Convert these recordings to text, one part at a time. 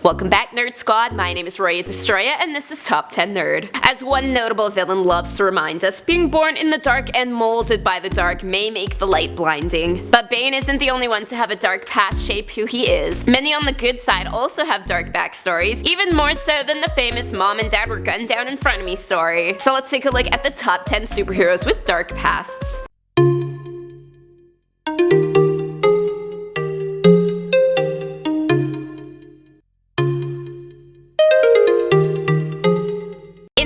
Welcome back, Nerd Squad. My name is Roya Destroya, and this is Top 10 Nerd. As one notable villain loves to remind us, being born in the dark and molded by the dark may make the light blinding. But Bane isn't the only one to have a dark past shape who he is. Many on the good side also have dark backstories, even more so than the famous mom and dad were gunned down in front of me story. So let's take a look at the top 10 superheroes with dark pasts.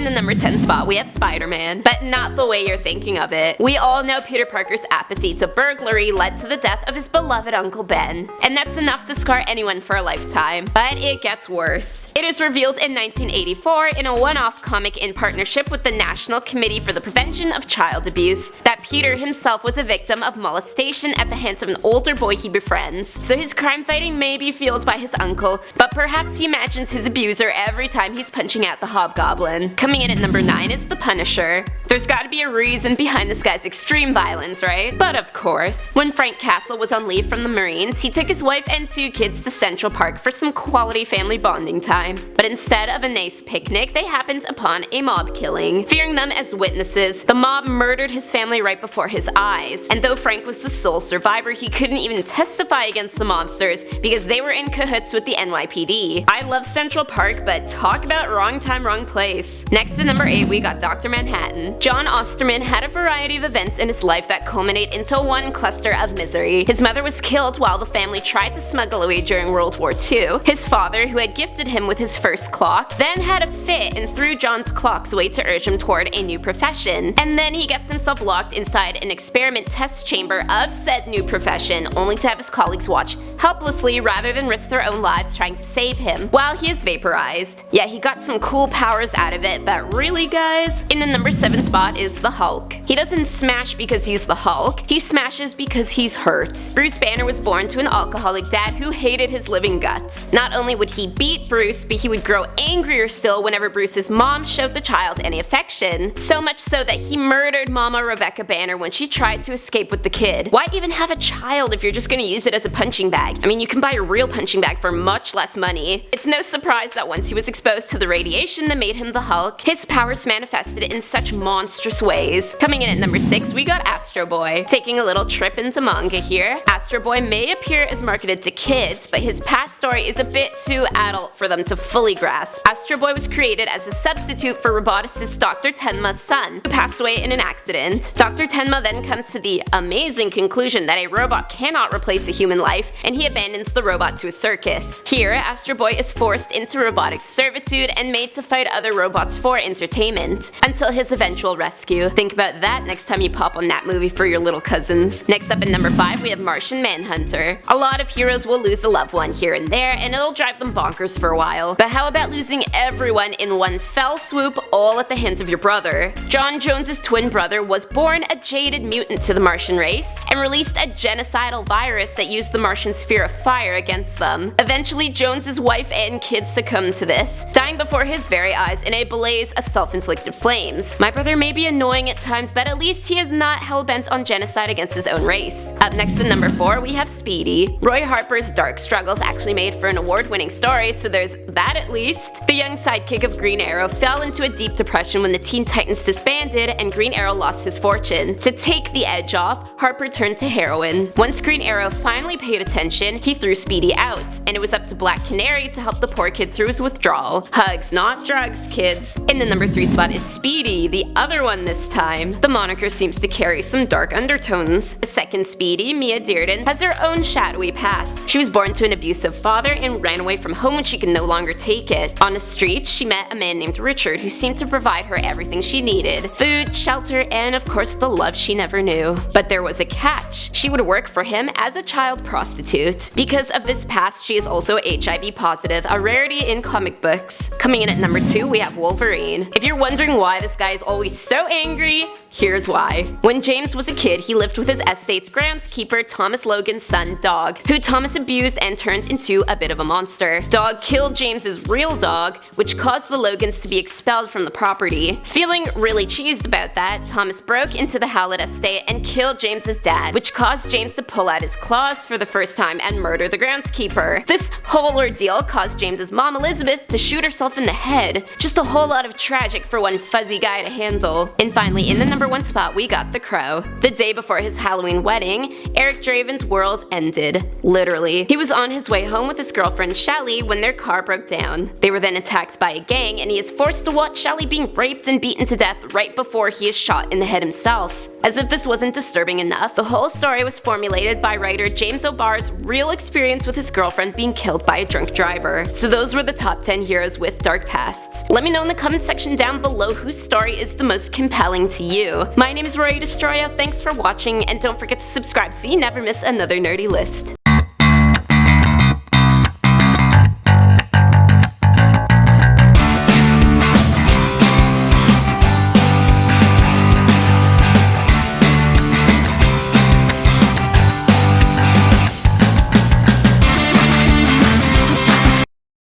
Number 10 spot, we have Spider-Man, but not the way you're thinking of it. We all know Peter Parker's apathy to burglary led to the death of his beloved Uncle Ben, and that's enough to scar anyone for a lifetime. But it gets worse. It is revealed in 1984 in a one-off comic in partnership with the National Committee for the Prevention of Child Abuse that Peter himself was a victim of molestation at the hands of an older boy he befriends. So his crime fighting may be fueled by his uncle, but perhaps he imagines his abuser every time he's punching out the Hobgoblin. Coming in at number 9 is the Punisher. There's gotta be a reason behind this guy's extreme violence, right? But of course, when Frank Castle was on leave from the Marines, he took his wife and 2 kids to Central Park for some quality family bonding time. But instead of a nice picnic, they happened upon a mob killing. Fearing them as witnesses, the mob murdered his family right before his eyes. And though Frank was the sole survivor, he couldn't even testify against the mobsters because they were in cahoots with the NYPD. I love Central Park, but talk about wrong time, wrong place. Next to number 8, we got Dr. Manhattan. John Osterman had a variety of events in his life that culminate into one cluster of misery. His mother was killed while the family tried to smuggle away during World War II. His father, who had gifted him with his first clock, then had a fit and threw John's clocks away to urge him toward a new profession. And then he gets himself locked inside an experiment test chamber of said new profession, only to have his colleagues watch helplessly rather than risk their own lives trying to save him while he is vaporized. Yeah, he got some cool powers out of it, but really guys? In the number 7 spot is the Hulk. He doesn't smash because he's the Hulk, he smashes because he's hurt. Bruce Banner was born to an alcoholic dad who hated his living guts. Not only would he beat Bruce, but he would grow angrier still whenever Bruce's mom showed the child any affection. So much so that he murdered Mama Rebecca Banner when she tried to escape with the kid. Why even have a child if you're just gonna use it as a punching bag? I mean, you can buy a real punching bag for much less money. It's no surprise that once he was exposed to the radiation that made him the Hulk, his powers manifested in such monstrous ways. Coming in at number 6, we got Astro Boy. Taking a little trip into manga here, Astro Boy may appear as marketed to kids, but his past story is a bit too adult for them to fully grasp. Astro Boy was created as a substitute for roboticist Dr. Tenma's son, who passed away in an accident. Dr. Tenma then comes to the amazing conclusion that a robot cannot replace a human life, and he abandons the robot to a circus. Here, Astro Boy is forced into robotic servitude and made to fight other robots for entertainment, until his eventual rescue. Think about that next time you pop on that movie for your little cousins. Next up at number 5, we have Martian Manhunter. A lot of heroes will lose a loved one here and there, and it'll drive them bonkers for a while. But how about losing everyone in one fell swoop, all at the hands of your brother? John Jones's twin brother was born a jaded mutant to the Martian race, and released a genocidal virus that used the Martian sphere of fire against them. Eventually, Jones's wife and kids succumbed to this, dying before his very eyes in a blaze of self-inflicted flames. My brother may be annoying at times, but at least he is not hell-bent on genocide against his own race. Up next to number 4, we have Speedy. Roy Harper's dark struggles actually made for an award-winning story, so there's that at least. The young sidekick of Green Arrow fell into a deep depression when the Teen Titans disbanded and Green Arrow lost his fortune. To take the edge off, Harper turned to heroin. Once Green Arrow finally paid attention, he threw Speedy out, and it was up to Black Canary to help the poor kid through his withdrawal. Hugs, not drugs, kids. In the number 3 spot is Speedy, the other one this time. The moniker seems to carry some dark undertones. The second Speedy, Mia Dearden, has her own shadowy past. She was born to an abusive father and ran away from home when she could no longer take it. On the streets, she met a man named Richard who seemed to provide her everything she needed: food, shelter, and of course the love she never knew. But there was a catch. She would work for him as a child prostitute. Because of this past, she is also HIV positive, a rarity in comic books. Coming in at number 2, we have Wolverine. insane. If you're wondering why this guy is always so angry, here's why. When James was a kid, he lived with his estate's groundskeeper, Thomas Logan's son, Dog, who Thomas abused and turned into a bit of a monster. Dog killed James's real dog, which caused the Logans to be expelled from the property. Feeling really cheesed about that, Thomas broke into the Howlett estate and killed James's dad, which caused James to pull out his claws for the first time and murder the groundskeeper. This whole ordeal caused James's mom, Elizabeth, to shoot herself in the head. Just a whole lot of tragic for one fuzzy guy to handle. And finally, in the number 1 spot, we got The Crow. The day before his Halloween wedding, Eric Draven's world ended. Literally. He was on his way home with his girlfriend Shelley when their car broke down. They were then attacked by a gang, and he is forced to watch Shelley being raped and beaten to death right before he is shot in the head himself. As if this wasn't disturbing enough, the whole story was formulated by writer James O'Barr's real experience with his girlfriend being killed by a drunk driver. So those were the top 10 heroes with dark pasts. Let me know in the comment section down below whose story is the most compelling to you. My name is Rory Destroya, thanks for watching, and don't forget to subscribe so you never miss another nerdy list.